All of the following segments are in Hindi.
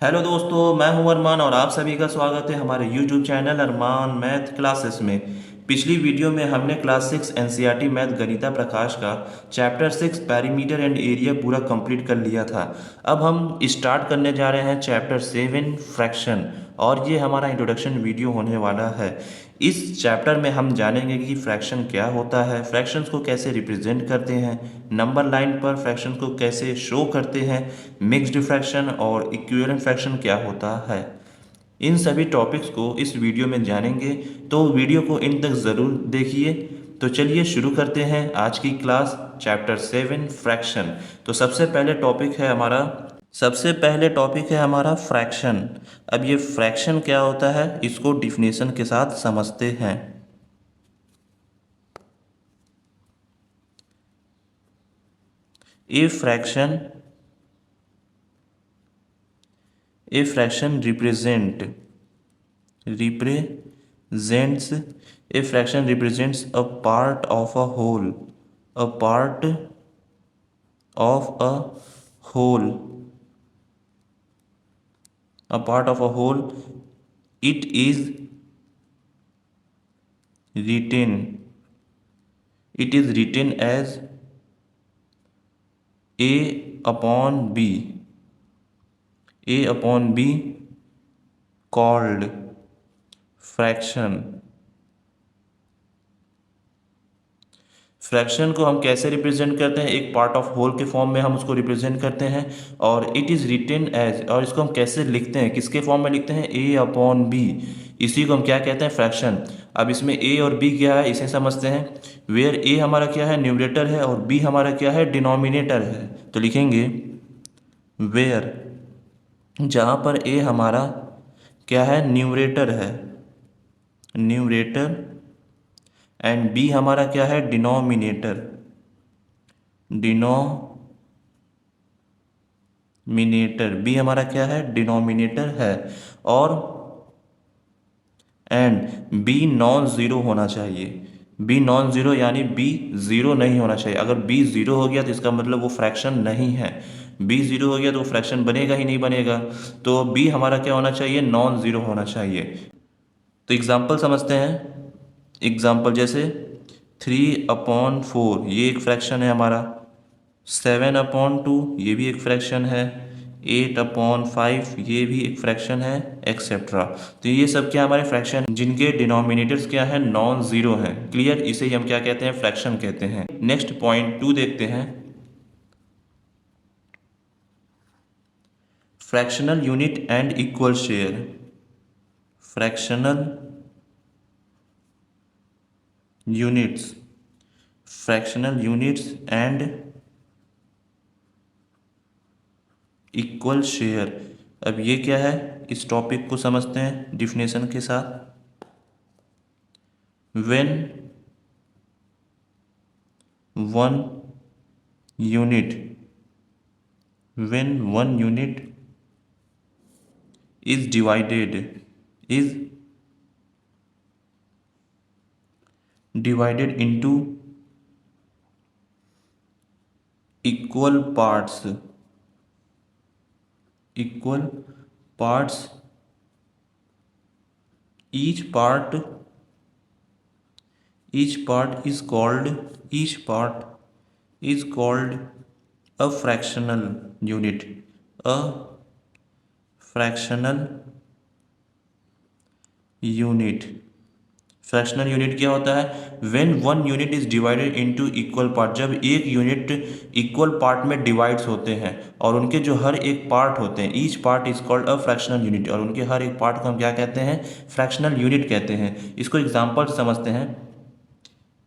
हेलो दोस्तों, मैं हूं अरमान और आप सभी का स्वागत है हमारे यूट्यूब चैनल अरमान मैथ क्लासेस में। पिछली वीडियो में हमने क्लास 6 एनसीईआरटी मैथ गणिता प्रकाश का चैप्टर 6 पैरीमीटर एंड एरिया पूरा कंप्लीट कर लिया था। अब हम स्टार्ट करने जा रहे हैं चैप्टर 7 फ्रैक्शन, और ये हमारा इंट्रोडक्शन वीडियो होने वाला है। इस चैप्टर में हम जानेंगे कि फ्रैक्शन क्या होता है, फ्रैक्शंस को कैसे रिप्रेजेंट करते हैं, नंबर लाइन पर फ्रैक्शंस को कैसे शो करते हैं, मिक्स्ड फ्रैक्शन और इक्विवेलेंट फ्रैक्शन क्या होता है। इन सभी टॉपिक्स को इस वीडियो में जानेंगे, तो वीडियो को इन तक ज़रूर देखिए। तो चलिए शुरू करते हैं आज की क्लास चैप्टर 7 फ्रैक्शन। तो सबसे पहले टॉपिक है हमारा फ्रैक्शन। अब ये फ्रैक्शन क्या होता है, इसको डिफिनेशन के साथ समझते हैं। A fraction a fraction represents a fraction represents a part of a whole, a part of a whole a part of a whole. It is written as a upon b called fraction. Fraction को हम कैसे रिप्रेजेंट करते हैं, एक पार्ट ऑफ होल के फॉर्म में हम उसको रिप्रेजेंट करते हैं। और इट इज़ रिटेन एज, और इसको हम कैसे लिखते हैं, किसके फॉर्म में लिखते हैं, ए अपॉन बी। इसी को हम क्या कहते हैं, फ्रैक्शन। अब इसमें ए और बी क्या है, इसे समझते हैं। वेयर ए हमारा क्या है, न्यूमरेटर है, और बी हमारा क्या है, डिनोमिनेटर है। तो लिखेंगे वेयर, जहाँ पर ए हमारा क्या है, न्यूमरेटर है, न्यूमरेटर, एंड बी हमारा क्या है, डिनोमिनेटर, बी हमारा क्या है, डिनोमिनेटर है। और एंड बी नॉन ज़ीरो होना चाहिए, बी नॉन ज़ीरो यानी बी ज़ीरो नहीं होना चाहिए। अगर बी ज़ीरो हो गया तो इसका मतलब वो फ्रैक्शन नहीं है। बी ज़ीरो हो गया तो वो फ्रैक्शन बनेगा ही नहीं बनेगा। तो बी हमारा क्या होना चाहिए, नॉन ज़ीरो होना चाहिए। तो एग्जाम्पल समझते हैं। एग्जाम्पल जैसे 3/4 ये एक फ्रैक्शन है हमारा, 7/2 ये भी एक फ्रैक्शन है, 8/5 ये भी एक फ्रैक्शन है, एक्सेट्रा। तो ये सब क्या हमारे फ्रैक्शन जिनके डिनोमिनेटर्स क्या है, नॉन ज़ीरो हैं। क्लियर, इसे ही हम क्या कहते हैं, फ्रैक्शन कहते हैं। नेक्स्ट पॉइंट 2 देखते हैं। Fractional unit and equal share. Fractional units fractional units and equal share. अब ये क्या है, इस टॉपिक को समझते हैं डिफिनेशन के साथ। When one unit when one unit is divided into equal parts each part each part is called a fractional unit, a fractional unit। Fractional unit क्या होता है, when one unit is divided into equal part, जब एक यूनिट इक्वल पार्ट में डिवाइड्स होते हैं और उनके जो हर एक पार्ट होते हैं, each part is called a fractional unit, और उनके हर एक पार्ट को हम क्या कहते हैं, फ्रैक्शनल यूनिट कहते हैं। इसको एग्जाम्पल समझते हैं।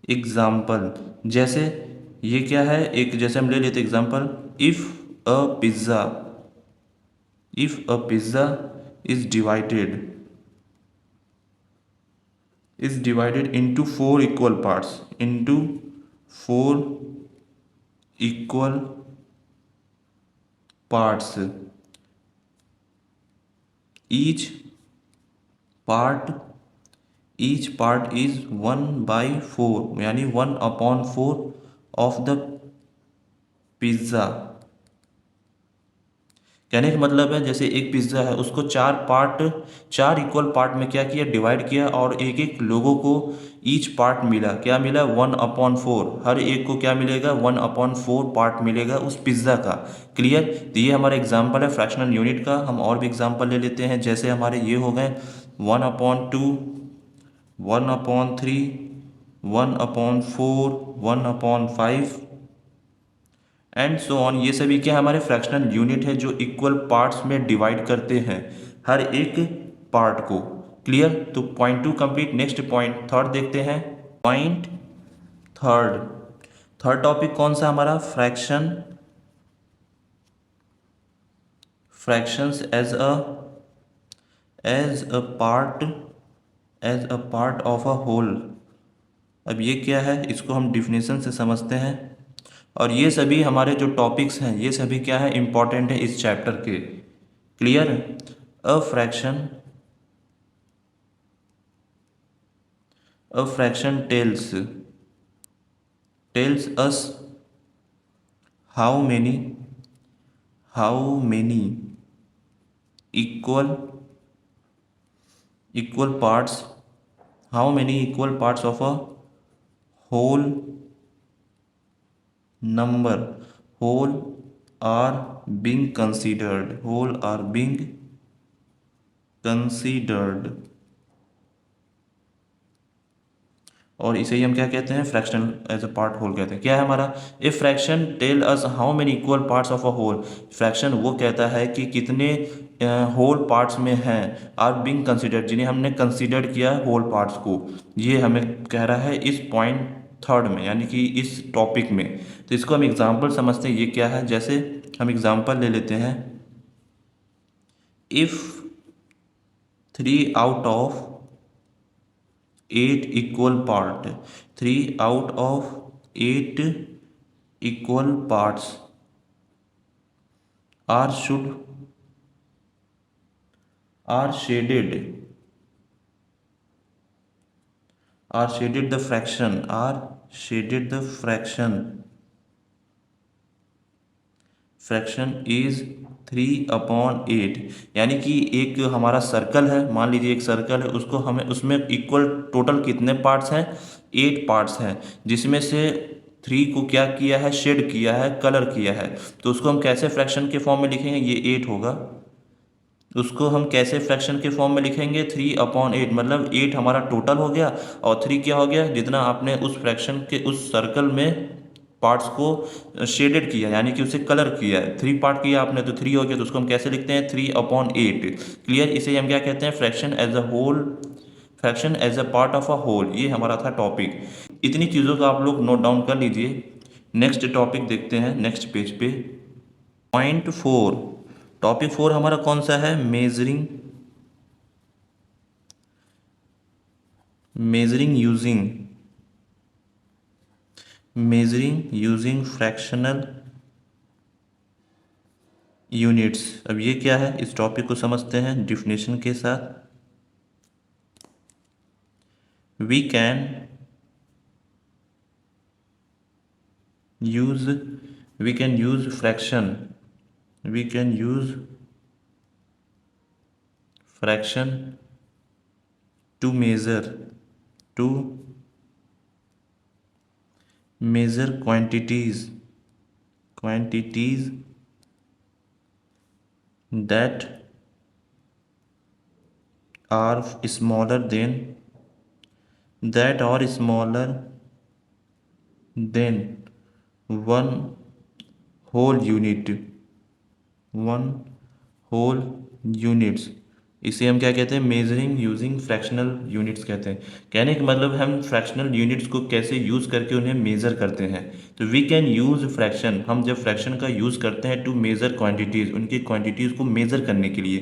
एग्जाम्पल जैसे ये क्या है, एक जैसे हम ले लेते example, if a pizza is divided into four equal parts, each part is 1/4 यानी 1/4 of the पिज़्ज़ा। कहने का मतलब है जैसे एक पिज्ज़ा है उसको चार इक्वल पार्ट में क्या किया, डिवाइड किया, और एक एक लोगों को ईच पार्ट मिला, क्या मिला, 1/4। हर एक को क्या मिलेगा, 1/4 पार्ट मिलेगा उस पिज्ज़ा का। क्लियर। तो ये हमारा एग्जाम्पल है फ्रैक्शनल यूनिट का। हम और भी एग्जाम्पल ले लेते हैं, जैसे हमारे ये हो गए 1/2, 1/3, 1/4, 1/5 एंड सो ऑन। ये सभी क्या हमारे फ्रैक्शनल यूनिट है जो इक्वल पार्ट्स में डिवाइड करते हैं हर एक पार्ट को। क्लियर। तो point 2 complete. Next point third देखते हैं। पॉइंट थर्ड, थर्ड टॉपिक कौन सा हमारा, fractions as a part of a whole. अब ये क्या है, इसको हम डिफिनेशन से समझते हैं। और ये सभी हमारे जो टॉपिक्स हैं ये सभी क्या है, इंपॉर्टेंट है इस चैप्टर के। Clear. A fraction tells us how many equal parts of a whole number whole are being considered. और इसे ही हम क्या कहते हैं, fractional as a part whole कहते हैं। क्या है हमारा, a fraction tell us how many equal parts of a whole. Fraction वो कहता है कि कितने होल पार्ट्स में हैं, आर बीइंग कंसीडर्ड, जिन्हें हमने कंसीडर किया है होल पार्ट्स को। ये हमें कह रहा है इस पॉइंट थर्ड में, यानी कि इस टॉपिक में। तो इसको हम एग्जाम्पल समझते हैं, ये क्या है। जैसे हम एग्जाम्पल ले लेते हैं, if 3 out of 8 equal parts are shaded the fraction is 3/8। यानी कि एक हमारा सर्कल है, मान लीजिए एक सर्कल है, उसको हमें उसमें इक्वल टोटल कितने पार्ट्स हैं, 8 पार्ट्स हैं, जिसमें से 3 को क्या किया है, शेड किया है, कलर किया है। तो उसको हम कैसे फ्रैक्शन के फॉर्म में लिखेंगे, ये 8 होगा। उसको हम कैसे फ्रैक्शन के फॉर्म में लिखेंगे, 3/8, मतलब 8 हमारा टोटल हो गया, और 3 क्या हो गया, जितना आपने उस फ्रैक्शन के उस सर्कल में पार्ट्स को शेडेड किया, यानी कि उसे कलर किया है। 3 पार्ट किया आपने तो 3 हो गया, तो उसको हम कैसे लिखते हैं, 3/8। क्लियर। इसे हम क्या कहते हैं, fraction as a part of a whole. ये हमारा था टॉपिक। इतनी चीज़ों को आप लोग नोट डाउन कर लीजिए। नेक्स्ट टॉपिक देखते हैं, नेक्स्ट पेज पे। पॉइंट 4, टॉपिक 4 हमारा कौन सा है, मेजरिंग यूजिंग फ्रैक्शनल यूनिट्स। अब ये क्या है, इस टॉपिक को समझते हैं डिफिनेशन के साथ। We can use fraction to measure quantities that are smaller than one whole units। इसे हम क्या कहते हैं, मेजरिंग यूजिंग फ्रैक्शनल यूनिट्स कहते हैं। कहने का मतलब हम फ्रैक्शनल यूनिट्स को कैसे यूज़ करके उन्हें मेज़र करते हैं। तो वी कैन यूज़ फ्रैक्शन, हम जब फ्रैक्शन का यूज़ करते हैं टू मेज़र क्वांटिटीज़, उनकी क्वांटिटीज़ को मेज़र करने के लिए,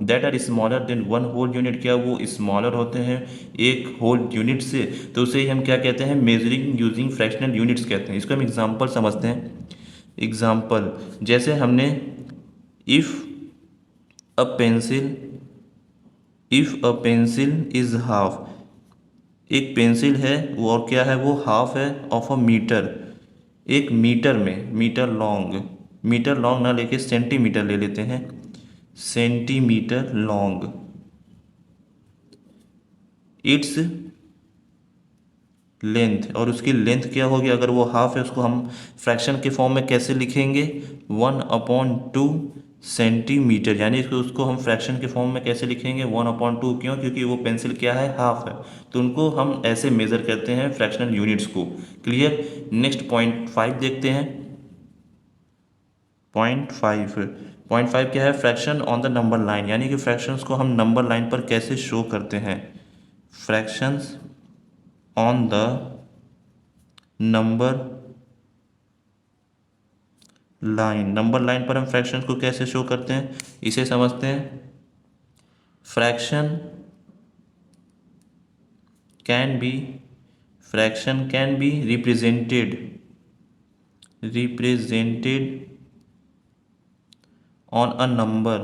that are smaller than one whole unit, क्या वो स्मॉलर होते हैं एक होल यूनिट से, तो उसे हम क्या कहते हैं, मेजरिंग यूजिंग फ्रैक्शनल यूनिट्स कहते हैं। इसको हम एग्जाम्पल समझते हैं। एग्जाम्पल जैसे हमने if a pencil is half, एक पेंसिल है वो, और क्या है वो, हाफ है ऑफ अ मीटर, एक मीटर में, मीटर लॉन्ग, मीटर लॉन्ग ना लेके सेंटीमीटर ले लेते हैं, सेंटीमीटर लॉन्ग। इट्स लेंथ, और उसकी लेंथ क्या होगी, अगर वो हाफ है उसको हम फ्रैक्शन के फॉर्म में कैसे लिखेंगे, 1/2 सेंटीमीटर, यानी उसको हम फ्रैक्शन के फॉर्म में कैसे लिखेंगे, 1/2। क्यों? क्योंकि वो पेंसिल क्या है, हाफ है, तो उनको हम ऐसे मेज़र करते हैं फ्रैक्शनल यूनिट्स को। क्लियर। नेक्स्ट पॉइंट 5 देखते हैं। पॉइंट 5 क्या है, fraction on the number line, यानी कि फ्रैक्शंस को हम नंबर लाइन पर कैसे शो करते हैं, fractions on the number line, number line पर हम फ्रैक्शंस को कैसे शो करते हैं, इसे समझते हैं। Fraction can be represented on a number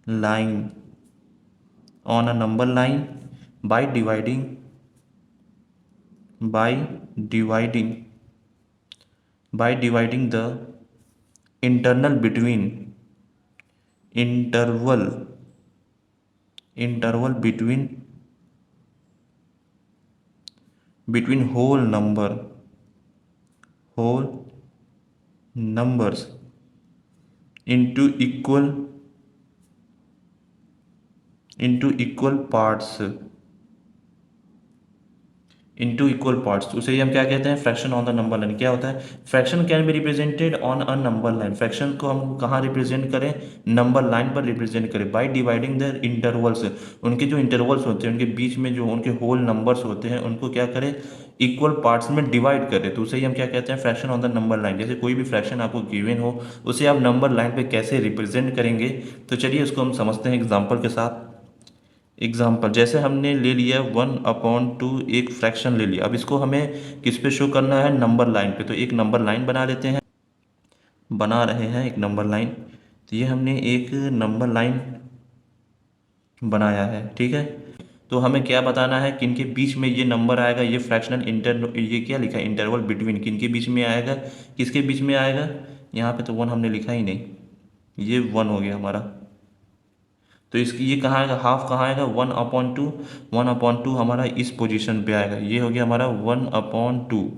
line by dividing the interval between whole numbers into equal parts, उसे ही हम क्या कहते हैं, fraction on the number line. क्या होता है, fraction can be represented on a number line, fraction को हम कहाँ रिप्रेजेंट करें, नंबर लाइन पर रिप्रेजेंट करें, बाय डिवाइडिंग द इंटरवल्स, उनके जो इंटरवल्स होते हैं, उनके बीच में जो उनके होल नंबर्स होते हैं, उनको क्या करें, इक्वल पार्ट्स में डिवाइड करें, तो उसे ही हम क्या कहते हैं, fraction on the number line. जैसे कोई भी फ्रैक्शन आपको गिवन हो, उसे आप नंबर लाइन पे कैसे रिप्रेजेंट करेंगे, तो चलिए उसको हम समझते हैं एग्जाम्पल के साथ। एग्जाम्पल, जैसे हमने ले लिया 1/2, एक फ्रैक्शन ले लिया, अब इसको हमें किस पे शो करना है, नंबर लाइन पे, तो एक नंबर लाइन बना रहे हैं एक नंबर लाइन, तो ये हमने एक नंबर लाइन बनाया है, ठीक है। तो हमें क्या बताना है, किन के बीच में ये नंबर आएगा, ये ये क्या लिखा है, इंटरवल बिटवीन, किन के बीच में आएगा, किसके बीच में आएगा, यहाँ पे तो 1 हमने लिखा ही नहीं, ये 1 हो गया हमारा, तो इसकी ये कहाँ आएगा, हाफ कहाँ आएगा, 1/2 हमारा इस पोजीशन पे आएगा, ये हो गया हमारा 1/2,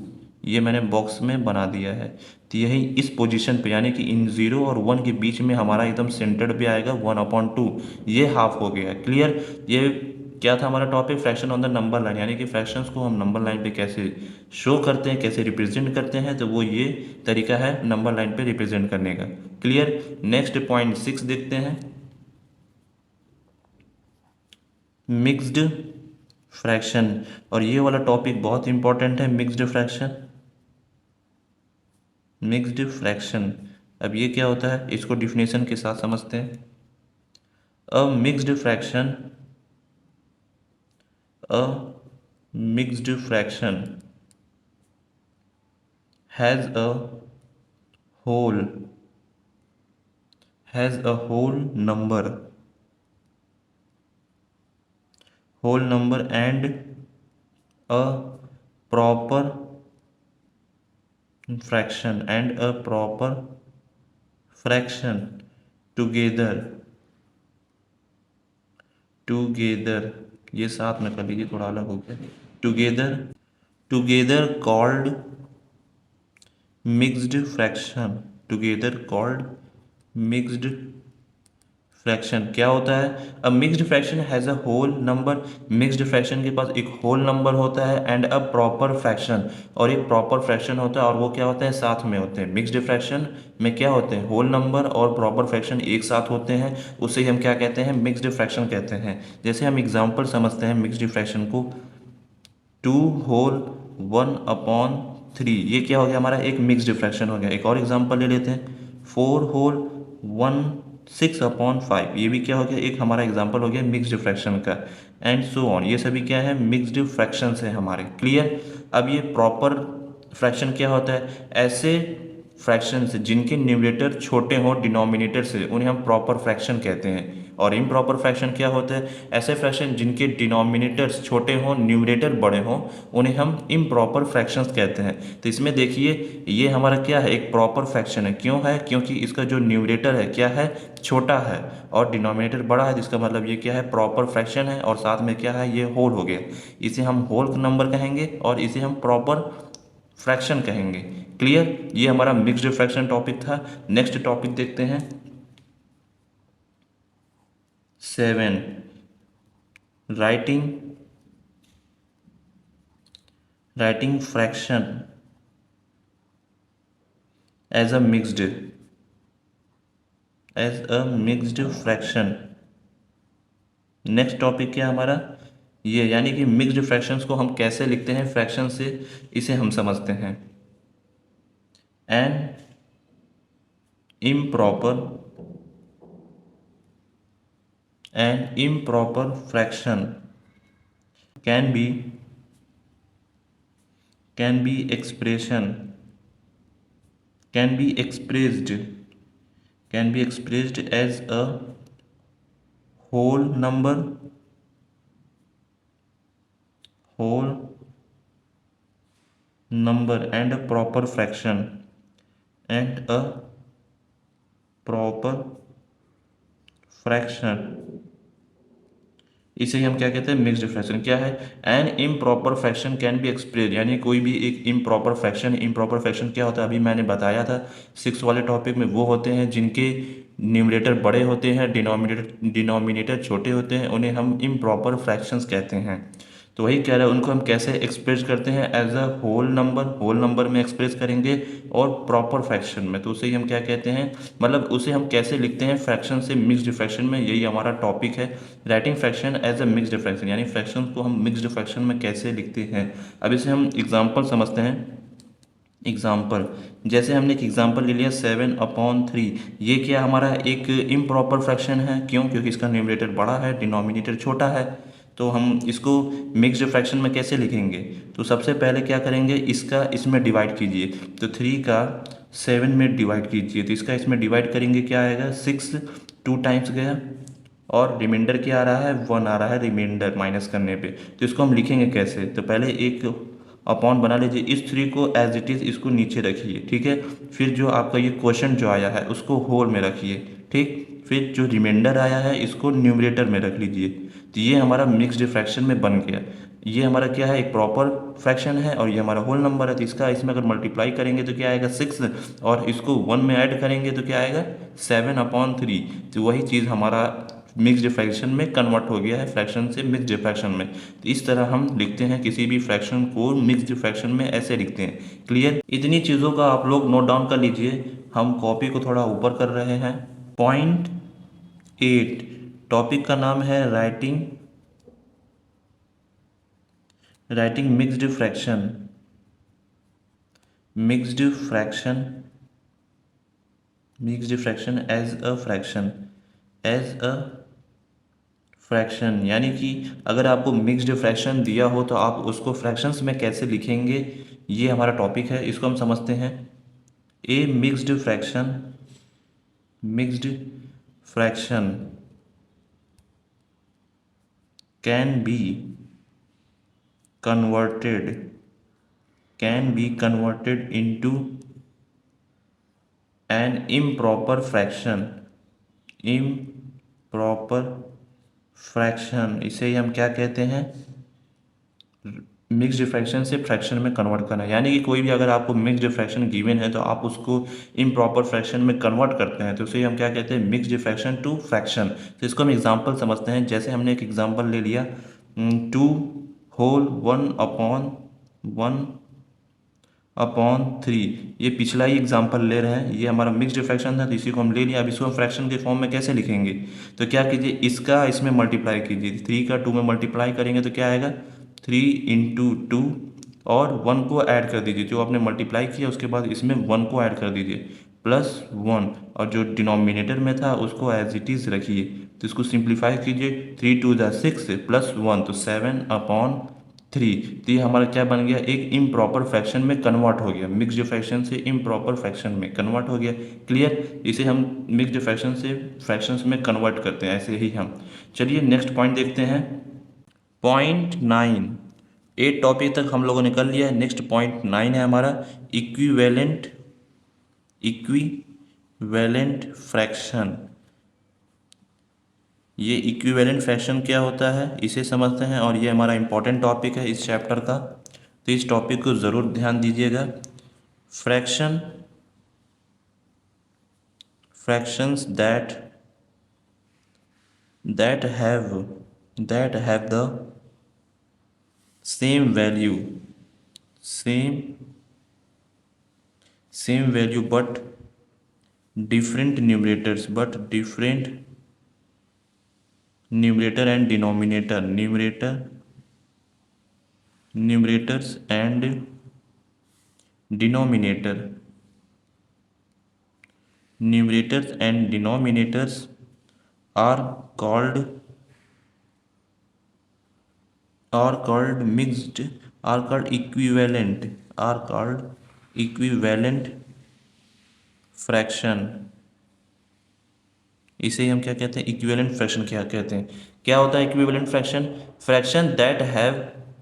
ये मैंने बॉक्स में बना दिया है, तो यही इस पोजीशन पे, यानी कि इन 0 और 1 के बीच में हमारा एकदम सेंटर्ड पे आएगा 1/2, ये हाफ हो गया। क्लियर। ये क्या था हमारा topic, fraction on the number line, यानी कि फ्रैक्शंस को हम नंबर लाइन पे कैसे शो करते हैं, कैसे रिप्रेजेंट करते हैं, तो वो ये तरीका है नंबर लाइन पे रिप्रेजेंट करने का। क्लियर। नेक्स्ट पॉइंट 6 देखते हैं, मिक्स्ड फ्रैक्शन, और ये वाला टॉपिक बहुत इंपॉर्टेंट है, मिक्स्ड फ्रैक्शन। अब ये क्या होता है, इसको डिफिनेशन के साथ समझते हैं। A mixed fraction a mixed fraction has a whole number and a proper fraction together, ये साथ में कर लीजिए, थोड़ा अलग हो गया, टुगेदर कॉल्ड मिक्स्ड फ्रैक्शन। क्या होता है, a mixed fraction has a whole number, mixed fraction के पास एक होल नंबर होता है, एंड अ प्रॉपर फ्रैक्शन, और एक प्रॉपर फ्रैक्शन होता है, और वो क्या होते हैं, साथ में होते हैं। मिक्स्ड फ्रैक्शन में क्या होते हैं, होल नंबर और प्रॉपर फ्रैक्शन एक साथ होते हैं, उसे हम क्या कहते हैं, मिक्स्ड फ्रैक्शन कहते हैं। जैसे हम एग्जाम्पल समझते हैं मिक्स्ड फ्रैक्शन को, 2 होल 1/3, ये क्या हो गया हमारा, एक मिक्स्ड फ्रैक्शन हो गया। एक और एग्जांपल ले लेते हैं, 4 होल 1/6, ये भी क्या हो गया, एक हमारा एग्जांपल हो गया मिक्स्ड फ्रैक्शन का, एंड सो ऑन, ये सभी क्या है, मिक्स्ड फ्रैक्शंस है हमारे। क्लियर। अब ये प्रॉपर फ्रैक्शन क्या होता है, ऐसे फ्रैक्शंस जिनके न्यूमरेटर छोटे हों डिनोमिनेटर से, उन्हें हम प्रॉपर फ्रैक्शन कहते हैं। और इम्प्रॉपर फ्रैक्शन क्या होता है? ऐसे फ्रैक्शन जिनके डिनोमिनेटर्स छोटे हों, न्यूमरेटर बड़े हों, उन्हें हम इम्प्रॉपर फ्रैक्शंस कहते हैं। तो इसमें देखिए ये हमारा क्या है, एक प्रॉपर फ्रैक्शन है। क्यों है? क्योंकि इसका जो न्यूमरेटर है क्या है, छोटा है, और डिनोमिनेटर बड़ा है, जिसका मतलब ये क्या है, प्रॉपर फ्रैक्शन है। और साथ में क्या है, ये होल हो गया। इसे हम होल नंबर कहेंगे और इसे हम प्रॉपर फ्रैक्शन कहेंगे। क्लियर? ये हमारा मिक्स्ड फ्रैक्शन टॉपिक था। नेक्स्ट टॉपिक देखते हैं 7, writing fraction as a mixed fraction. Next topic क्या हमारा, ये यानी कि मिक्स्ड फ्रैक्शंस को हम कैसे लिखते हैं फ्रैक्शन से, इसे हम समझते हैं। An improper fraction can be expression can be expressed as a whole number and a proper fraction इसे हम क्या कहते हैं, मिक्स्ड फ्रैक्शन। क्या है? An improper fraction can be express, यानी कोई भी एक इम्प्रॉपर फ्रैक्शन क्या होता है, अभी मैंने बताया था 6 वाले टॉपिक में। वो होते हैं जिनके न्यूमरेटर बड़े होते हैं, डिनोमिनेटर छोटे होते हैं, उन्हें हम इम्प्रॉपर फ्रैक्शंस कहते हैं। तो वही कह रहा है, उनको हम कैसे एक्सप्रेस करते हैं, एज अ होल नंबर में एक्सप्रेस करेंगे, और प्रॉपर फ्रैक्शन में। तो उसे ही हम क्या कहते हैं, मतलब उसे हम कैसे लिखते हैं फ्रैक्शन से मिक्स्ड फ्रैक्शन में। यही हमारा टॉपिक है, writing fraction as a mixed fraction, यानी फ्रैक्शन को हम मिक्स्ड फ्रैक्शन में कैसे लिखते हैं। अब इसे हम एग्जाम्पल समझते हैं। एग्जाम्पल, जैसे हमने एक एग्जाम्पल ले लिया 7/3। ये क्या हमारा एक इम्प्रॉपर फ्रैक्शन है। क्यों? क्योंकि इसका न्यूमरेटर बड़ा है, डिनोमिनेटर छोटा है। तो हम इसको मिक्स्ड फ्रैक्शन में कैसे लिखेंगे? तो सबसे पहले क्या करेंगे, इसका इसमें डिवाइड कीजिए। तो 3 का 7 में डिवाइड कीजिए, तो इसका इसमें डिवाइड करेंगे, क्या आएगा, 6 2 टाइम्स गया, और रिमाइंडर क्या आ रहा है, 1 आ रहा है रिमाइंडर माइनस करने पे। तो इसको हम लिखेंगे कैसे? तो पहले एक अपॉन बना लीजिए, इस 3 को एज इट इज़ इसको नीचे रखिए, ठीक है। फिर जो आपका ये क्वेश्चन जो आया है उसको होल में रखिए, ठीक। फिर जो रिमाइंडर आया है इसको न्यूमरेटर में रख लीजिए। तो ये हमारा मिक्स्ड फ्रैक्शन में बन गया। ये हमारा क्या है, एक प्रॉपर फ्रैक्शन है, और ये हमारा होल नंबर है। तो इसका इसमें अगर मल्टीप्लाई करेंगे तो क्या आएगा, 6, और इसको 1 में ऐड करेंगे तो क्या आएगा, 7/3। तो वही चीज़ हमारा मिक्स्ड फ्रैक्शन में कन्वर्ट हो गया है, फ्रैक्शन से मिक्स्ड फ्रैक्शन में। तो इस तरह हम लिखते हैं किसी भी फ्रैक्शन को, मिक्स्ड फ्रैक्शन में ऐसे लिखते हैं। क्लियर? इतनी चीज़ों का आप लोग नोट डाउन कर लीजिए। हम कॉपी को थोड़ा ऊपर कर रहे हैं। पॉइंट 8, टॉपिक का नाम है writing mixed fraction as a fraction, यानी कि अगर आपको मिक्स्ड फ्रैक्शन दिया हो तो आप उसको फ्रैक्शंस में कैसे लिखेंगे, ये हमारा टॉपिक है। इसको हम समझते हैं। A mixed fraction can be converted into an improper fraction. इसे ही हम क्या कहते हैं, मिक्स्ड फ्रैक्शन से फ्रैक्शन में कन्वर्ट करना। यानी कि कोई भी अगर आपको मिक्स्ड फ्रैक्शन गिवन है तो आप उसको इम्प्रॉपर फ्रैक्शन में कन्वर्ट करते हैं, तो उसे हम क्या कहते हैं, मिक्स्ड फ्रैक्शन टू फ्रैक्शन। तो इसको हम एग्जांपल समझते हैं। जैसे हमने एक एग्जांपल ले लिया 2 होल 1/3। ये पिछला ही एग्जांपल ले रहे हैं, ये हमारा मिक्स्ड फ्रैक्शन था तो इसी को हम ले लिया। अब इसको हम फ्रैक्शन के फॉर्म में कैसे लिखेंगे? तो क्या कीजिए, इसका इसमें मल्टीप्लाई कीजिए। 3 का 2 में मल्टीप्लाई करेंगे तो क्या आएगा, 3 × 2, और 1 को ऐड कर दीजिए। जो आपने मल्टीप्लाई किया उसके बाद इसमें 1 को ऐड कर दीजिए, +1, और जो डिनोमिनेटर में था उसको एज इट इज़ रखिए। तो इसको सिंप्लीफाई कीजिए, 3 × 2 = 6 +1 तो 7/3। 3, तो ये हमारा क्या बन गया, एक इम्प्रॉपर फ्रैक्शन में कन्वर्ट हो गया, मिक्स्ड फ्रैक्शन से इम्प्रॉपर फ्रैक्शन में कन्वर्ट हो गया। क्लियर, इसे हम मिक्स्ड फ्रैक्शन से फ्रैक्शंस में कन्वर्ट करते हैं, ऐसे ही हम। चलिए नेक्स्ट पॉइंट देखते हैं, पॉइंट 9। 8 टॉपिक तक हम लोगों ने कर लिया है। नेक्स्ट पॉइंट 9 है हमारा इक्विवेलेंट फ्रैक्शन। ये इक्विवेलेंट फ्रैक्शन क्या होता है इसे समझते हैं, और ये हमारा इम्पोर्टेंट टॉपिक है इस चैप्टर का, तो इस टॉपिक को ज़रूर ध्यान दीजिएगा। Fractions that have the same value but different numerators, numerator and denominator, numerators and denominators are called equivalent fraction. इसे हम क्या कहते हैं, इक्विवेलेंट फ्रैक्शन क्या कहते हैं। क्या होता है equivalent fraction, fraction that have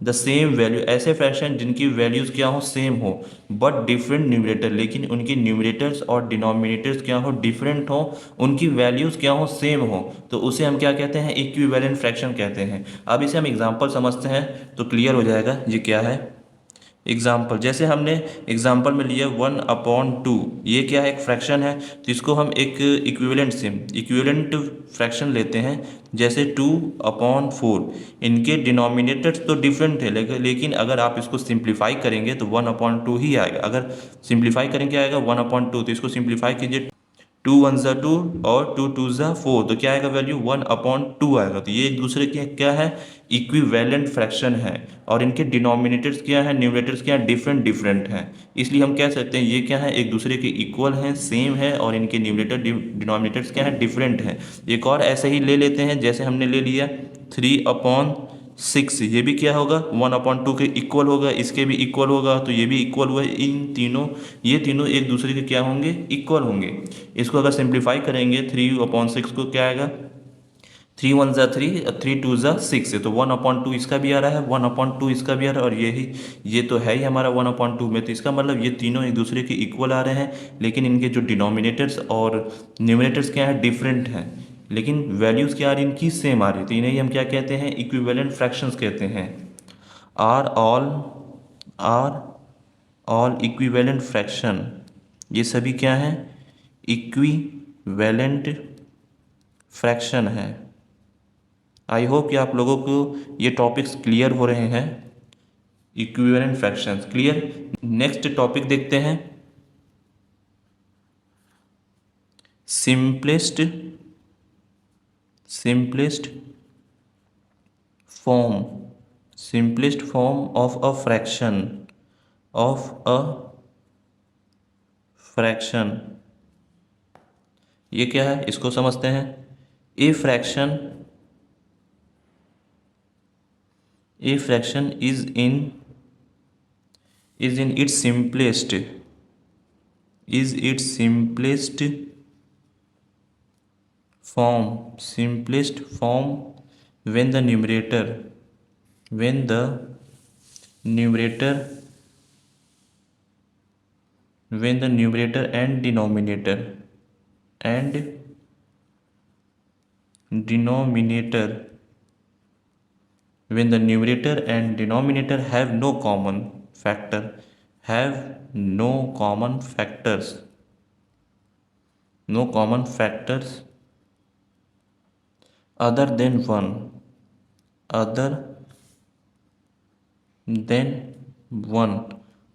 the same value, ऐसे फ्रैक्शन जिनकी वैल्यूज़ क्या हो, सेम हो, बट डिफरेंट न्यूमरेटर, लेकिन उनके न्यूमरेटर्स और डिनोमिनेटर्स क्या हो, डिफरेंट हो, उनकी वैल्यूज़ क्या हो, सेम हो, तो उसे हम क्या कहते हैं, इक्विवेलेंट फ्रैक्शन कहते हैं। अब इसे हम एग्जांपल समझते हैं तो क्लियर हो जाएगा ये क्या है। एग्जाम्पल, जैसे हमने एग्जाम्पल में लिया 1/2, ये क्या है, एक फ्रैक्शन है, तो इसको हम एक इक्विवेलेंट फ्रैक्शन लेते हैं, जैसे 2/4। इनके डिनोमिनेटर्स तो डिफरेंट है, लेकिन अगर आप इसको सिंप्लीफाई करेंगे तो 1/2 ही आएगा। अगर सिंप्लीफाई करेंगे आएगा 1/2, तो इसको सिंप्लीफाई कीजिए, 2 1 ज़ा 2 और 2 2 ज़ा 4, तो क्या आएगा वैल्यू 1/2 आएगा। तो ये एक दूसरे के क्या है, इक्विवेलेंट फ्रैक्शन है, और इनके डिनोमिनेटर्स क्या है, न्यूमरेटर्स क्या है, डिफरेंट हैं। इसलिए हम कह सकते हैं ये क्या है, एक दूसरे के इक्वल हैं, सेम है, और इनके न्यूमरेटर डिनोमिनेटर्स क्या है, डिफरेंट हैं। एक और ऐसे ही ले लेते हैं, जैसे हमने ले लिया 3/6, ये भी क्या होगा, 1/2 के इक्वल होगा, इसके भी इक्वल होगा, तो ये भी इक्वल हुआ। ये तीनों एक दूसरे के क्या होंगे, इक्वल होंगे। इसको अगर सिंप्लीफाई करेंगे 3/6 को क्या आएगा, 3 1 ज़ा 3, 3 2 ज़ा 6 है, तो 1/2 इसका भी आ रहा है, 1/2 इसका भी आ रहा है, और ये तो है ही हमारा 1/2 में, तो इसका मतलब ये तीनों एक दूसरे के इक्वल आ रहे हैं, लेकिन इनके जो डिनोमिनेटर्स और न्यूमरेटर्स क्या है, डिफरेंट हैं, लेकिन वैल्यूज़ क्या आ रही इनकी, सेम आ रही, तो इन्हें हम क्या कहते हैं, इक्विवेलेंट फ्रैक्शंस कहते हैं। आर ऑल इक्विवेलेंट फ्रैक्शन, ये सभी क्या है, इक्विवेलेंट फ्रैक्शन है। आई होप कि आप लोगों को ये टॉपिक्स क्लियर हो रहे हैं, equivalent fractions clear. Next topic देखते हैं, simplest form of a fraction. ये क्या है, इसको समझते हैं। A fraction is in its simplest form when the numerator and denominator when the numerator and denominator have no common factors other than 1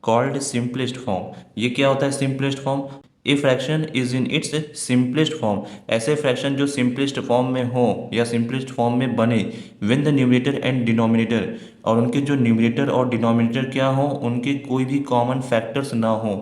called simplest form। ये क्या होता है, simplest form. A fraction is in its simplest form, ऐसे फ्रैक्शन जो सिंपलेस्ट फॉर्म में हो या सिंपलेस्ट फॉर्म में बने, when the numerator and denominator, और उनके जो न्यूमरेटर और डिनोमिनेटर क्या हो, उनके कोई भी कॉमन फैक्टर्स ना हो,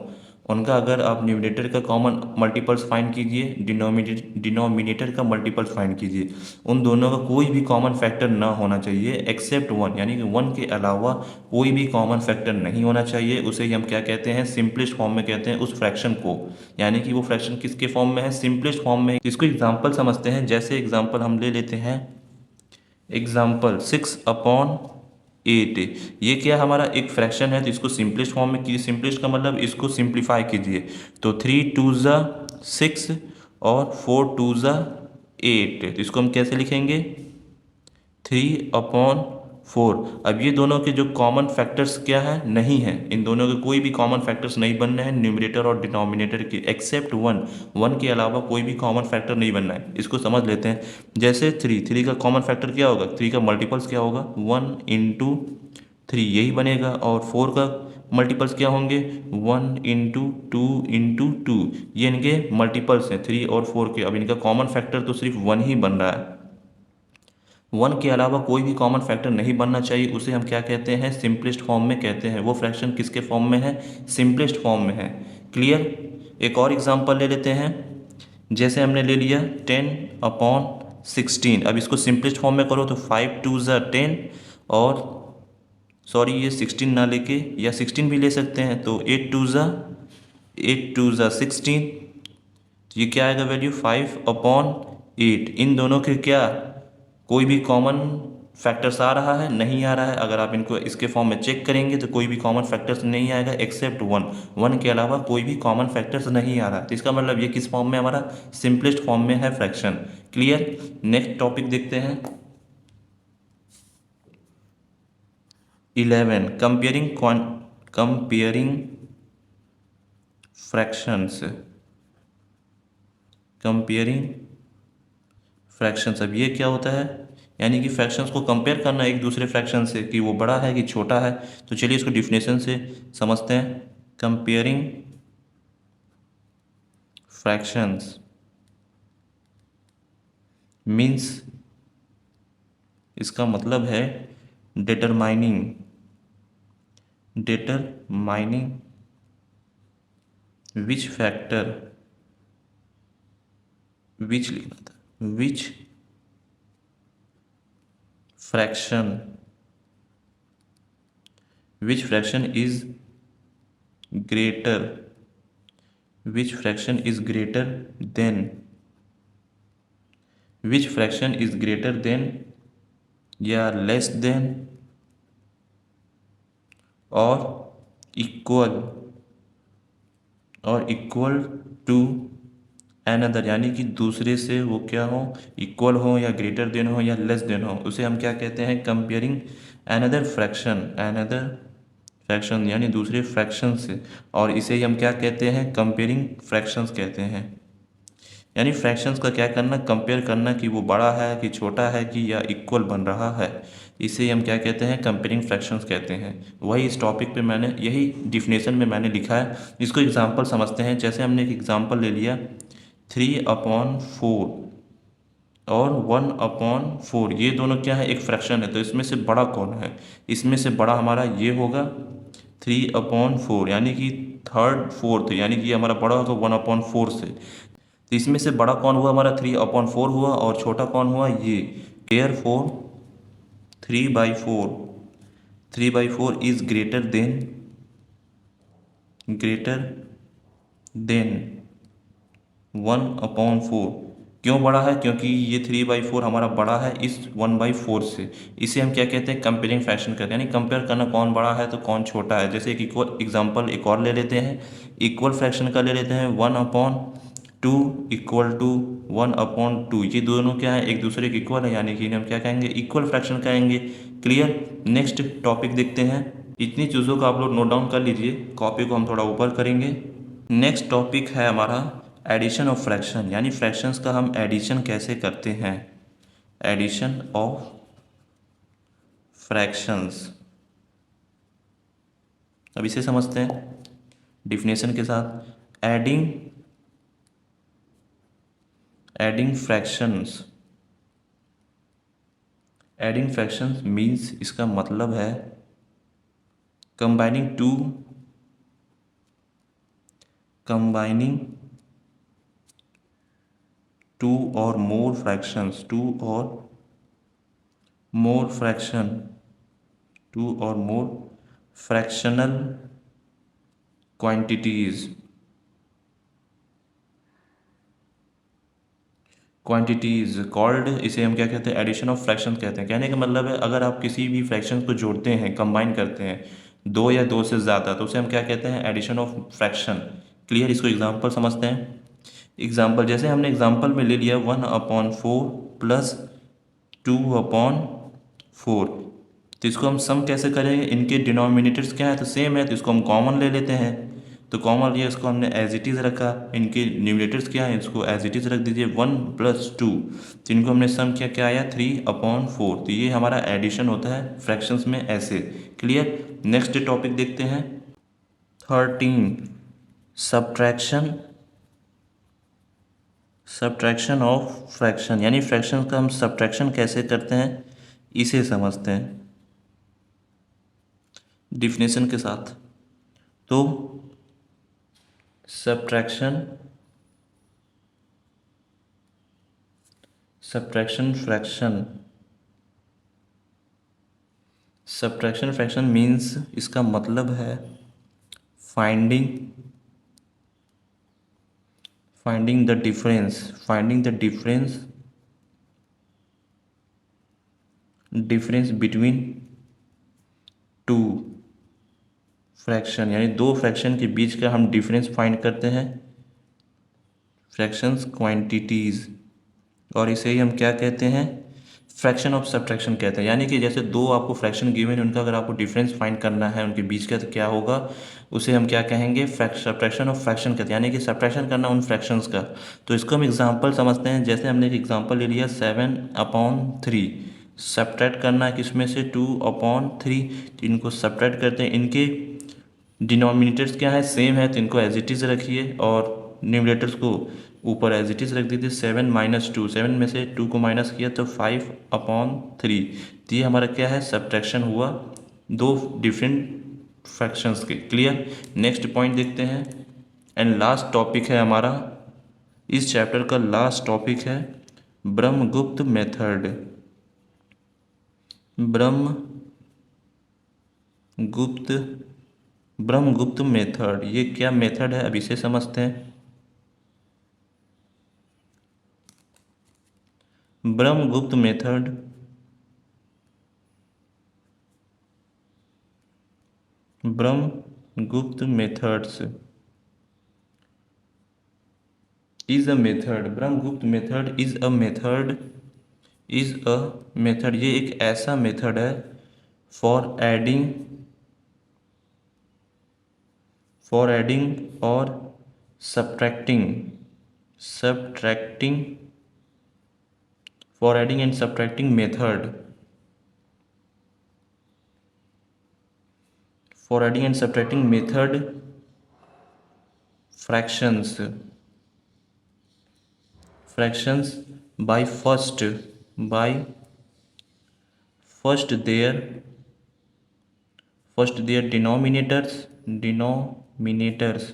उनका अगर आप न्यूमरेटर का कॉमन मल्टीपल्स फाइंड कीजिए, डिनोमिनेटर का मल्टीपल्स फाइंड कीजिए, उन दोनों का कोई भी कॉमन फैक्टर ना होना चाहिए एक्सेप्ट वन, यानी कि वन के अलावा कोई भी कॉमन फैक्टर नहीं होना चाहिए। उसे ही हम क्या कहते हैं, सिंपलेस्ट फॉर्म में कहते हैं उस फ्रैक्शन को, यानी कि वो फ्रैक्शन किसके फॉर्म में है, सिंपलेस्ट फॉर्म में। इसको एग्जाम्पल समझते हैं। जैसे एग्जाम्पल हम ले लेते हैं, एग्जाम्पल 6/8। ये क्या हमारा एक फ्रैक्शन है, तो इसको सिंपलेस्ट फॉर्म में कीजिए। सिंपलेस्ट का मतलब इसको सिंप्लीफाई कीजिए, तो 3 2 6 और 4 2 8, तो इसको हम कैसे लिखेंगे, 3/4। अब ये दोनों के जो कॉमन फैक्टर्स क्या है, नहीं है, इन दोनों के कोई भी कॉमन फैक्टर्स नहीं बनने हैं न्यूमरेटर और डिनोमिनेटर के, एक्सेप्ट वन, वन के अलावा कोई भी कॉमन फैक्टर नहीं बनना है। इसको समझ लेते हैं। जैसे थ्री का कॉमन फैक्टर क्या होगा, थ्री का मल्टीपल्स क्या होगा, 1 × 3 यही बनेगा, और 4 का मल्टीपल्स क्या होंगे, 1 × 2 × 2, ये इनके मल्टीपल्स हैं 3 और 4 के। अब इनका कॉमन फैक्टर तो सिर्फ वन ही बन रहा है, वन के अलावा कोई भी कॉमन फैक्टर नहीं बनना चाहिए। उसे हम क्या कहते हैं, सिंपलेस्ट फॉर्म में कहते हैं। वो फ्रैक्शन किसके फॉर्म में है, सिंपलेस्ट फॉर्म में है। क्लियर। एक और एग्जांपल ले लेते हैं। जैसे हमने ले लिया 10/16। अब इसको सिंपलेस्ट फॉर्म में करो तो 5 2 10, और सॉरी ये 16 ना लेके, या 16 भी ले सकते हैं, तो 8 2 16। तो ये क्या आएगा वैल्यू, 5/8। इन दोनों के क्या कोई भी कॉमन फैक्टर्स आ रहा है, नहीं आ रहा है। अगर आप इनको इसके फॉर्म में चेक करेंगे तो कोई भी कॉमन फैक्टर्स नहीं आएगा एक्सेप्ट वन, वन के अलावा कोई भी कॉमन फैक्टर्स नहीं आ रहा है। तो इसका मतलब ये किस फॉर्म में, हमारा सिंपलेस्ट फॉर्म में है फ्रैक्शन। क्लियर। नेक्स्ट टॉपिक देखते हैं, 11, कंपेयरिंग फ्रैक्शंस। कंपेयरिंग फ्रैक्शंस, अब ये क्या होता है, यानी कि फ्रैक्शंस को कंपेयर करना एक दूसरे फ्रैक्शन से, कि वो बड़ा है कि छोटा है। तो चलिए इसको डिफिनेशन से समझते हैं। कंपेयरिंग फ्रैक्शंस मीन्स, इसका मतलब है डिटरमाइनिंग विच फैक्टर, विच लिखना था, विच fraction is greater, which fraction is greater than, या लेस देन और इक्वल टू अनदर, यानी कि दूसरे से वो क्या हो, इक्वल हो या ग्रेटर देन हो या लेस देन हो, उसे हम क्या कहते हैं, कंपेयरिंग अनदर फ्रैक्शन, यानी दूसरे फ्रैक्शन से। और इसे ही हम क्या कहते हैं, कंपेयरिंग फ्रैक्शंस कहते हैं। यानी फ्रैक्शंस का क्या करना, कंपेयर करना कि वो बड़ा है कि छोटा है कि या इक्वल बन रहा है, इसे हम क्या कहते हैं, कंपेयरिंग फ्रैक्शंस कहते हैं। वही इस टॉपिक पे मैंने यही डिफिनेशन में मैंने लिखा है। इसको एग्जांपल समझते हैं। जैसे हमने एक एग्जांपल ले लिया 3/4 और 1/4, ये दोनों क्या है, एक फ्रैक्शन है, तो इसमें से बड़ा कौन है, इसमें से बड़ा हमारा ये होगा 3/4, यानी कि थर्ड फोर्थ, यानी कि हमारा बड़ा होगा 1/4 से। तो इसमें से बड़ा कौन हुआ, हमारा 3/4 हुआ, और छोटा कौन हुआ, ये। Therefore 3/4 is greater than 1/4। क्यों बड़ा है, क्योंकि ये 3/4 हमारा बड़ा है इस 1/4 से। इसे हम क्या कहते हैं, कंपेयरिंग फ्रैक्शन कहते हैं, यानी कंपेयर करना कौन बड़ा है तो कौन छोटा है। जैसे एक इक्वल एग्जांपल एक और ले लेते हैं, इक्वल फ्रैक्शन का ले लेते हैं, 1/2 इक्वल टू 1/2। ये दोनों क्या है, एक दूसरे के इक्वल है, यानी कि इन्हें हम क्या कहेंगे, इक्वल फ्रैक्शन कहेंगे। क्लियर। नेक्स्ट टॉपिक देखते हैं। इतनी चीज़ों को आप लोग नोट डाउन कर लीजिए, कॉपी को हम थोड़ा ऊपर करेंगे। नेक्स्ट टॉपिक है हमारा एडिशन ऑफ फ्रैक्शन, यानी फ्रैक्शंस का हम एडिशन कैसे करते हैं। एडिशन ऑफ फ्रैक्शंस, अब इसे समझते हैं डिफिनेशन के साथ। एडिंग फ्रैक्शंस मीन्स, इसका मतलब है कंबाइनिंग टू कंबाइनिंग टू और मोर फ्रैक्शंस, टू और मोर फ्रैक्शनल क्वांटिटीज़ कॉल्ड, इसे हम क्या कहते हैं, एडिशन ऑफ फ्रैक्शन कहते हैं। कहने का मतलब है अगर आप किसी भी फ्रैक्शन को जोड़ते हैं, कंबाइन करते हैं, दो या दो से ज़्यादा, तो उसे हम क्या कहते हैं, एडिशन ऑफ फ्रैक्शन। क्लियर। इसको एग्जांपल समझते हैं। एग्जांपल, जैसे हमने एग्जांपल में ले लिया 1/4 प्लस 2/4, तो इसको हम सम कैसे करेंगे, इनके डिनोमिनेटर्स क्या है तो सेम है, तो इसको हम कॉमन ले लेते हैं। तो कॉमन लिया, इसको हमने एज इट इज़ रखा। इनके न्यूमरेटर्स क्या है, इसको एज इट इज़ रख दीजिए 1 + 2, तो इनको हमने सम किया, क्या आया 3/4। तो ये हमारा एडिशन होता है फ्रैक्शंस में ऐसे। क्लियर। नेक्स्ट टॉपिक देखते हैं 13, सब्ट्रैक्शन ऑफ फ्रैक्शन, यानी फ्रैक्शन का हम सब्ट्रैक्शन कैसे करते हैं इसे समझते हैं डिफिनेशन के साथ। तो सब्ट्रैक्शन फ्रैक्शन मीन्स, इसका मतलब है finding the difference between two fraction, यानी दो फ्रैक्शन के बीच का हम डिफरेंस फाइंड करते हैं फ्रैक्शंस क्वांटिटीज़, और इसे ही हम क्या कहते हैं, फ्रैक्शन ऑफ सब्ट्रैक्शन कहते हैं। यानी कि जैसे दो आपको फ्रैक्शन गिवन है, उनका अगर आपको डिफरेंस फाइंड करना है उनके बीच का, तो क्या होगा, उसे हम क्या कहेंगे, सब्ट्रैक्शन ऑफ फ्रैक्शन कहते हैं, यानी कि सब्ट्रैक्शन करना उन फ्रैक्शंस का। तो इसको हम एग्जांपल समझते हैं। जैसे हमने एक एग्जांपल ले लिया 7/3, सब्ट्रैक्ट करना है किसमें से, 2/3, तो इनको सब्ट्रैक्ट करते हैं। इनके डिनोमिनेटर्स क्या है, सेम है, तो इनको एज इट इज़ रखिए और न्यूमरेटर्स को ऊपर एज इट इज़ रख दीजिए। 7 - 2, 7 में से 2 को माइनस किया तो 5/3। तो ये हमारा क्या है, सब्ट्रैक्शन हुआ दो डिफरेंट फ्रैक्शंस के। क्लियर। नेक्स्ट पॉइंट देखते हैं, एंड लास्ट टॉपिक है हमारा, इस चैप्टर का लास्ट टॉपिक है ब्रह्मगुप्त मेथड। ब्रह्मगुप्त मेथड, ये क्या मेथड है, अब इसे समझते हैं। Brahmagupta methods is a method, Brahmagupta method is a method, ये एक ऐसा मेथड है फॉर एडिंग और subtracting for adding and subtracting method, fractions by first their denominators and denominators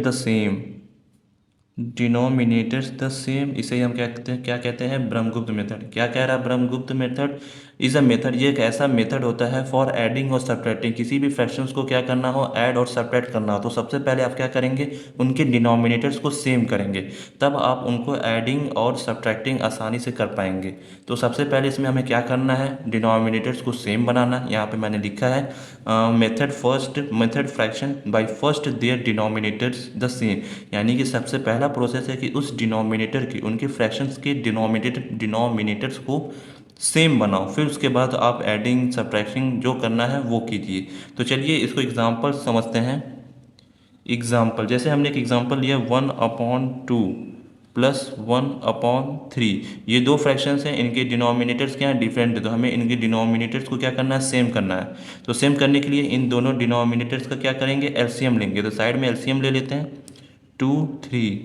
the same, इसे हम क्या कहते हैं, ब्रह्मगुप्त मेथड। क्या कह रहा है, Brahmagupta method is a method, ये एक ऐसा मेथड होता है फॉर एडिंग और सब्ट्रैक्टिंग, किसी भी फ्रैक्शंस को क्या करना हो, ऐड और सब्ट्रैक्ट करना हो, तो सबसे पहले आप क्या करेंगे, उनके डिनोमिनेटर्स को सेम करेंगे, तब आप उनको एडिंग और सब्ट्रैक्टिंग आसानी से कर पाएंगे। तो सबसे पहले इसमें हमें क्या करना है, डिनोमिनेटर्स को सेम बनाना। यहाँ पे मैंने लिखा है method fraction by first their denominators the same, यानी कि सबसे पहला प्रोसेस है कि उस डिनोमिनेटर की, उनके फ्रैक्शंस के डिनोमिनेटर्स को सेम बनाओ, फिर उसके बाद आप एडिंग सब्ट्रैक्टिंग जो करना है वो कीजिए। तो चलिए इसको एग्जांपल समझते हैं। एग्जांपल, जैसे हमने एक एग्जांपल लिया 1/2 प्लस 1/3, ये दो फ्रैक्शंस हैं, इनके डिनोमिनेटर्स क्या हैं, डिफरेंट है, तो हमें इनके डिनोमिनेटर्स को क्या करना है, सेम करना है। तो सेम करने के लिए इन दोनों डिनोमिनेटर्स का क्या करेंगे, एलसीएम लेंगे। तो साइड में एलसीएम ले लेते हैं, 2 3,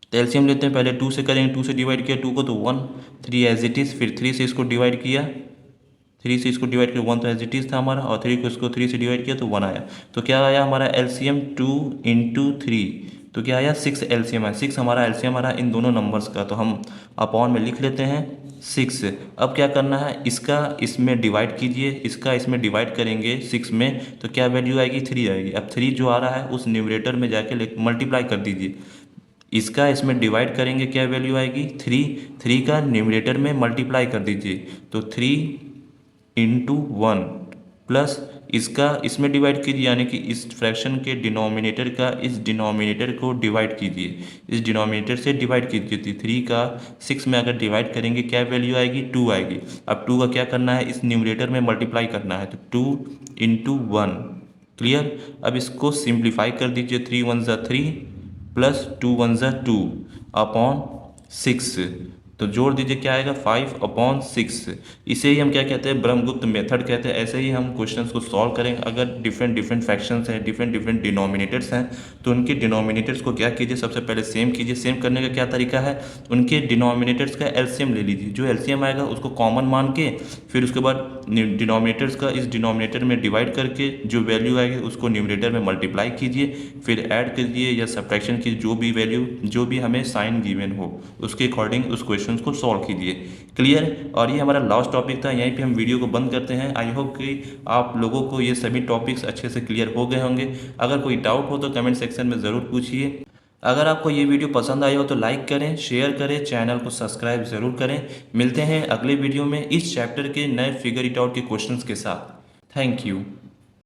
तो एलसीएम लेते हैं, पहले 2 से करेंगे, 2 से डिवाइड किया 2 को तो 1, 3 एज इट इज़, फिर 3 से इसको डिवाइड किया 3 से इसको डिवाइड किया 1 तो एज इट इज़ था हमारा, और 3 को इसको 3 से डिवाइड किया तो 1 आया। तो क्या आया हमारा एलसीएम 2 इंटू 3, तो क्या आया 6 एलसीएम है। 6 हमारा एलसीएम आ रहा है इन दोनों नंबर्स का, तो हम अपॉन में लिख लेते हैं 6। अब क्या करना है, इसका इसमें डिवाइड कीजिए, इसका इसमें डिवाइड करेंगे 6 में तो क्या वैल्यू आएगी 3 आएगी। अब 3 जो आ रहा है उस न्यूमरेटर में जाके मल्टीप्लाई कर दीजिए, इसका इसमें डिवाइड करेंगे क्या वैल्यू आएगी 3, 3 का न्यूमरेटर में मल्टीप्लाई कर दीजिए तो 3 इंटू 1 प्लस इसका इसमें डिवाइड कीजिए, यानी कि इस फ्रैक्शन के डिनोमिनेटर का इस डिनोमिनेटर को डिवाइड कीजिए, इस डिनोमिनेटर से डिवाइड कीजिए। तो 3 का 6 में अगर डिवाइड करेंगे क्या वैल्यू आएगी 2 आएगी। अब 2 का क्या करना है, इस न्यूमरेटर में मल्टीप्लाई करना है, तो 2 इंटू 1। क्लियर। अब इसको सिंप्लीफाई कर दीजिए, 3 1 ज़ा 3 प्लस 2 1 ज़ा 2 अपॉन 6, तो जोड़ दीजिए क्या आएगा 5 अपॉन 6। इसे ही हम क्या कहते हैं, ब्रह्मगुप्त मेथड कहते हैं। ऐसे ही हम क्वेश्चंस को सॉल्व करेंगे। अगर डिफरेंट डिफरेंट फ्रैक्शंस हैं, डिफरेंट डिफरेंट डिनोमिनेटर्स हैं, तो उनके डिनोमिनेटर्स को क्या कीजिए, सबसे पहले सेम कीजिए। सेम करने का क्या तरीका है, उनके डिनोमिनेटर्स का एलसीएम ले लीजिए, जो एलसीएम आएगा उसको कॉमन मान के फिर उसके बाद डिनोमिनेटर्स का इस डिनोमिनेटर में डिवाइड करके जो वैल्यू आएगी उसको न्यूमरेटर में मल्टीप्लाई कीजिए, फिर ऐड कीजिए या सब्ट्रैक्शन की जो भी वैल्यू, जो भी हमें साइन गिवन हो उसके अकॉर्डिंग उस क्वेश्चन को सॉल्व कीजिए। क्लियर। और ये हमारा लास्ट टॉपिक था, यहीं पे हम वीडियो को बंद करते हैं। आई होप कि आप लोगों को ये सभी टॉपिक्स अच्छे से क्लियर हो गए होंगे। अगर कोई डाउट हो तो कमेंट सेक्शन में ज़रूर पूछिए। अगर आपको ये वीडियो पसंद आई हो तो लाइक करें, शेयर करें, चैनल को सब्सक्राइब ज़रूर करें। मिलते हैं अगले वीडियो में इस चैप्टर के नए फिगर इट आउट के क्वेश्चंस के साथ। Thank you.